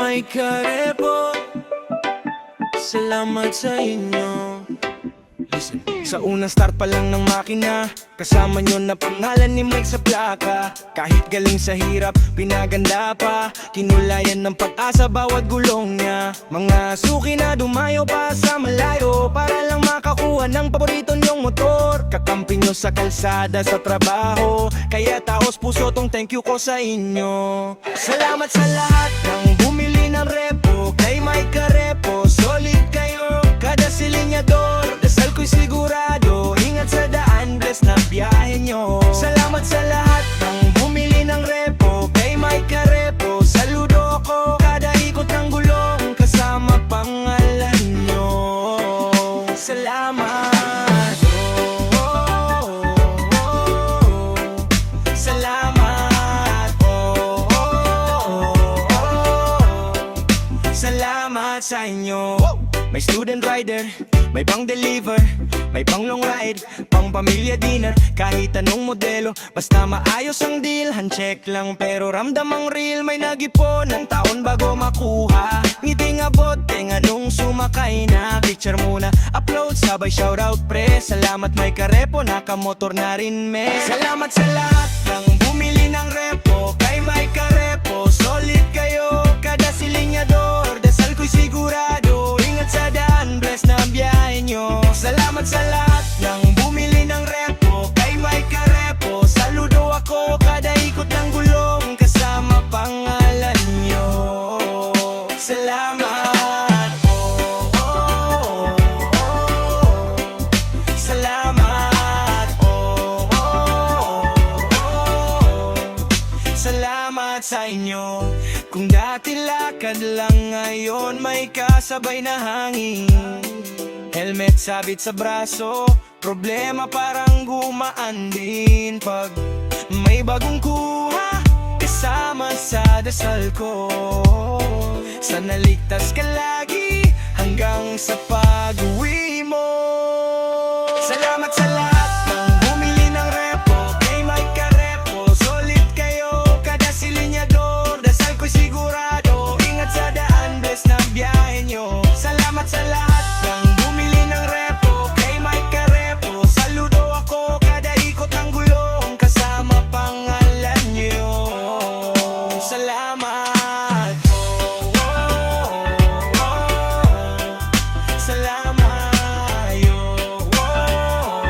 may karepo, salamat sa inyo. Listen. Sa unang start pa lang ng makina, kasama nyo na pangalan ni Mike sa plaka. Kahit galing sa hirap, pinaganda pa, kinulayan ng pag-asa bawat gulong niya. Mga suki na dumayo pa sa malayo, para lang makakuha ng paborito nyong motor. Kakampi nyo sa kalsada sa trabaho, kaya taos puso tong thank you ko sa inyo. Salamat sa lahat ng bumili ng repo, kay Mike Karepo, solid kayo. Kada silinyador, dasal ko'y sigurado, ingat sa daan, bless na biyahe nyo. Salamat sa lahat ng bumili ng repo, kay Mike Karepo, saludo ako. Kada ikot ng gulong, kasama pangalan nyo. Salamat, oh, oh, oh. Salamat, oh, oh, oh. Salamat sa inyo. May student rider, may pang deliver, may pang long ride, pang pamilya dinner. Kahit anong modelo, basta maayos ang deal. Handcheck lang pero ramdam ang real. May nag-ipon ng taon bago makuha. Ngiting abot, tenga nung sumakay na. Picture muna, upload, sabay shoutout pre. Salamat Mike Karepo, nakamotor na rin me. Salamat sa lahat ng bumili ng repo, kay Mike Karepo, solid kayo. Kada silinyador, dasal ko'y sigurado, ingat sa daan, bless na biyahe nyo. Salamat sa lahat ng bumili ng repo, kay Mike Karepo, saludo ako. Kada ikot ng gulong, kasama pangalan nyo. Salamat, oh, oh, oh. Salamat, oh, oh, oh. Salamat sa inyo. Kung dati lakad lang, ngayon may kasabay na hangin. Helmet sabit sa braso, problema parang gumaan din. Pag may bagong kuha, kasama sa dasal ko. Sana ligtas ka lagi hanggang sa pag-uwi mo. Salamat sa lahat ng bumili ng repo, kay Mike Karepo, solid kayo. Kada silinyador, dasal ko'y sigurado, ingat sa daan, bless na biyahe nyo. Salamat sa lahat ng bumili ng repo, kay Mike Karepo, saludo ako. Kada ikot ng gulong, kasama pangalan nyo. Salamat, oh, oh, oh, oh. Salamat, oh, oh,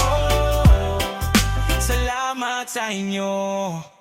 oh. Salamat sa inyo.